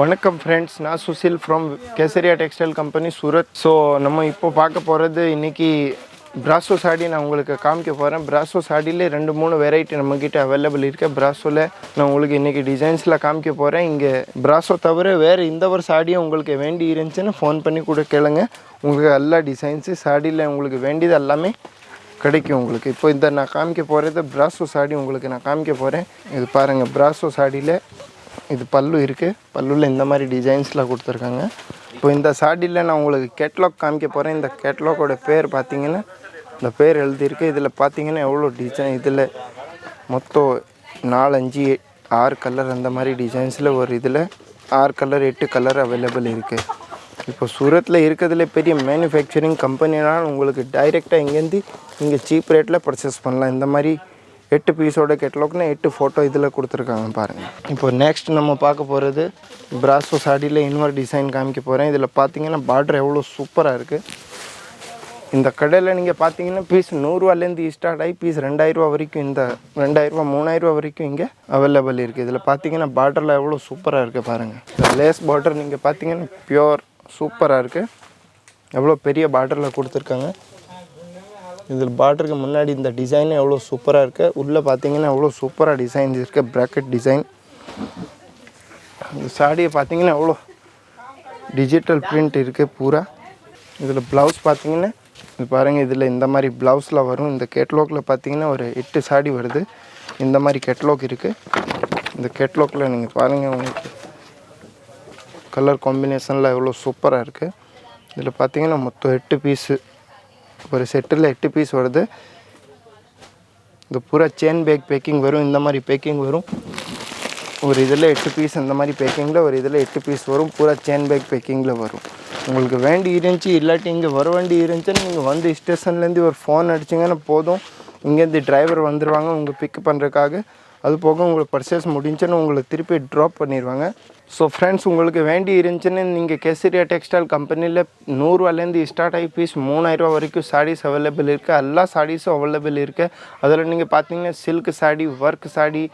வணக்கம் ஃப்ரெண்ட்ஸ், நான் Sushil from Kesaria Textile Company Surat. So நம்ம இப்போ பார்க்க போகிறது இன்றைக்கி பிராசோ சாடி நான் உங்களுக்கு காமிக்க போகிறேன். பிராசோ சாடியிலே 2-3 வெரைட்டி நம்மக்கிட்ட அவைலபிள் இருக்குது. பிராசோவில் நான் உங்களுக்கு இன்றைக்கி டிசைன்ஸில் காமிக்க போகிறேன். இங்கே பிராசோ தவிர வேறு இந்த ஒரு சாடியும் உங்களுக்கு வேண்டி இருந்துச்சுன்னு ஃபோன் பண்ணி கூட கேளுங்க. உங்களுக்கு எல்லா டிசைன்ஸு சாடியில் உங்களுக்கு வேண்டியது எல்லாமே கிடைக்கும் உங்களுக்கு. இப்போ இந்த நான் காமிக்க போகிறது பிராசோ சாடி உங்களுக்கு நான் காமிக்க போகிறேன். இது பாருங்கள், பிராசோ சாடியில் இது பல்லு இருக்குது. பல்லுவில் இந்த மாதிரி டிசைன்ஸ்லாம் கொடுத்துருக்காங்க. இப்போ இந்த சாடியில் நான் உங்களுக்கு கேட்லாக் காமிக்க போகிறேன். இந்த கேட்லாக்கோட பேர் பார்த்தீங்கன்னா இந்த பேர் எழுதியிருக்கு. இதில் பார்த்தீங்கன்னா எவ்வளோ டிசைன், இதில் மொத்தம் 4, 5, 6 கலர் அந்த மாதிரி டிசைன்ஸில் ஒரு இதில் 6 கலர் 8 கலர் அவைலபிள் இருக்குது. இப்போ சூரத்தில் இருக்கிறதுல பெரிய மேனுஃபேக்சரிங் கம்பெனினால் உங்களுக்கு டைரெக்டாக இங்கேருந்து இங்கே சீப் ரேட்டில் பர்ச்சேஸ் பண்ணலாம். இந்த மாதிரி 8 பீஸோட கேட்லாக்னா 8 ஃபோட்டோ இதில் கொடுத்துருக்காங்க பாருங்கள். இப்போ நெக்ஸ்ட் நம்ம பார்க்க போகிறது பிராசோ சாடியில் இன்னொரு டிசைன் காமிக்க போகிறேன். இதில் பார்த்தீங்கன்னா பார்டர் எவ்வளோ சூப்பராக இருக்குது. இந்த கடையில் நீங்கள் பார்த்தீங்கன்னா பீஸ் 100 ரூபாலேருந்து ஸ்டார்ட் ஆகி பீஸ் 2000 ரூபா வரைக்கும், இந்த 2000 ரூபா 3000 ரூபா வரைக்கும் இங்கே அவைலபிள் இருக்குது. இதில் பார்த்தீங்கன்னா பார்டரில் எவ்வளோ சூப்பராக இருக்குது பாருங்கள். இந்த லேஸ் பார்டர் நீங்கள் பார்த்தீங்கன்னா பியோர் சூப்பராக இருக்குது. எவ்வளோ பெரிய பார்டரில் கொடுத்துருக்காங்க. இதில் பார்டருக்கு முன்னாடி இந்த டிசைன் எவ்வளோ சூப்பராக இருக்குது. உள்ளே பார்த்தீங்கன்னா எவ்வளோ சூப்பராக டிசைன்ஸ் இருக்குது. Bracket design. இந்த சாடியை பார்த்தீங்கன்னா எவ்வளோ டிஜிட்டல் பிரிண்ட் இருக்குது பூரா. இதில் ப்ளவுஸ் பார்த்தீங்கன்னா இது பாருங்கள், இதில் இந்த மாதிரி ப்ளவுஸில் வரும். இந்த கேட்லாகில் பார்த்தீங்கன்னா ஒரு 8 சாடி வருது. இந்த மாதிரி கேட்லாக் இருக்குது. இந்த கேட்லாகில் நீங்கள் பாருங்கள், உங்களுக்கு கலர் காம்பினேஷனில் எவ்வளோ சூப்பராக இருக்குது. இதில் பார்த்தீங்கன்னா மொத்தம் 8 பீஸு, ஒரு செட்டில் 8 பீஸ் வருது. இது பூரா செயின் பேக் பேக்கிங் வரும். இந்த மாதிரி பேக்கிங் வரும். ஒரு இதில் 8 பீஸ் இந்த மாதிரி பேக்கிங்கில், ஒரு இதில் 8 பீஸ் வரும். பூரா செயின் பேக் பேக்கிங்கில் வரும். உங்களுக்கு வேண்டி இருந்துச்சு, இல்லாட்டி இங்கே வர வேண்டி இருந்துச்சுன்னு நீங்கள் வந்து ஸ்டேஷன்லேருந்து ஒரு ஃபோன் அடிச்சிங்கன்னா போதும். இங்கேருந்து டிரைவர் வந்துடுவாங்க உங்கள் பிக் பண்ணுறதுக்காக. அது போக உங்களுக்கு பர்ச்சேஸ் முடிஞ்சுன்னு உங்களுக்கு திருப்பி ட்ராப் பண்ணிடுவாங்க. ஸோ ஃப்ரெண்ட்ஸ், உங்களுக்கு வேண்டி இருந்துச்சுன்னு நீங்கள் Kesaria டெக்ஸ்டைல் கம்பெனியில் 100 ரூபாலேருந்து ஸ்டார்ட் ஆகி பீஸ் 3000 ரூபா வரைக்கும் சாரீஸ் அவைலபிள் இருக்குது. எல்லா சாரீஸும் அவைலபிள் இருக்குது. அதில் நீங்கள் பார்த்தீங்கன்னா சில்க் சாடி, ஒர்க் சாடி,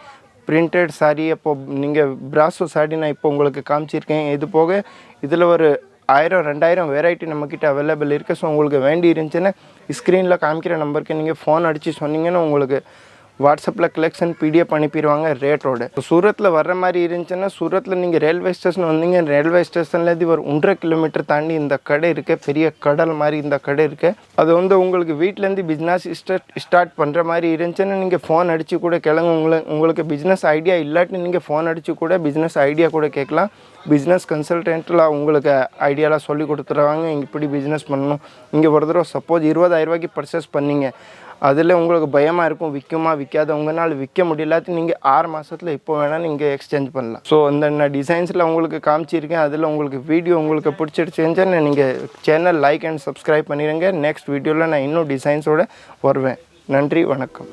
பிரிண்டட் சாரி, அப்போது நீங்கள் பிராசோ சாடி நான் இப்போ உங்களுக்கு காமிச்சிருக்கேன். இது போக இதில் ஒரு 1000-2000 வெரைட்டி நம்மக்கிட்ட அவைலபிள் இருக்குது. ஸோ உங்களுக்கு வேண்டி இருந்துச்சுன்னா ஸ்க்ரீனில் காமிக்கிற நம்பருக்கு நீங்கள் ஃபோன் அடித்து சொன்னீங்கன்னா உங்களுக்கு வாட்ஸ்அப்பில் கலெக்ஷன் PDF அனுப்பிடுவாங்க ரேட்டோட. சூரத்தில் வர்ற மாதிரி இருந்துச்சுன்னா சூரத்தில் நீங்கள் ரயில்வே ஸ்டேஷன் வந்தீங்க, ரயில்வே ஸ்டேஷன்லேருந்து ஒரு 1.5 கிலோமீட்டர் தாண்டி இந்த கடை இருக்குது. பெரிய கடல் மாதிரி இந்த கடை இருக்குது. அது வந்து உங்களுக்கு வீட்டிலேருந்து பிஸ்னஸ் ஸ்டார்ட் பண்ணுற மாதிரி இருந்துச்சுன்னா நீங்கள் ஃபோன் அடித்து கூட கேளுங்க. உங்களுக்கு பிஸ்னஸ் ஐடியா இல்லாட்டி நீங்கள் ஃபோன் அடித்து கூட பிஸ்னஸ் ஐடியா கூட கேட்கலாம். பிஸ்னஸ் கன்சல்டன்ட்டில் உங்களுக்கு ஐடியாலாம் சொல்லி கொடுத்துருவாங்க. இப்படி பிஸ்னஸ் பண்ணணும். இங்கே ஒரு தடவை சப்போஸ் 20000 ரூபாய்க்கு பர்ச்சேஸ் பண்ணிங்க, அதில் உங்களுக்கு பயமாக இருக்கும் விற்குமா விற்காத. உங்களால் விற்க முடியலாட்டி நீங்கள் 6 மாதத்தில் இப்போ வேணால் நீங்கள் எக்ஸ்சேஞ்ச் பண்ணலாம். ஸோ இந்த டிசைன்ஸில் உங்களுக்கு காமிச்சிருக்கேன். அதில் உங்களுக்கு வீடியோ உங்களுக்கு பிடிச்சிருச்சுன்னா நீங்கள் சேனல் லைக் அண்ட் சப்ஸ்கிரைப் பண்ணிடுங்க. நெக்ஸ்ட் வீடியோவில் நான் இன்னும் டிசைன்ஸோடு வருவேன். நன்றி, வணக்கம்.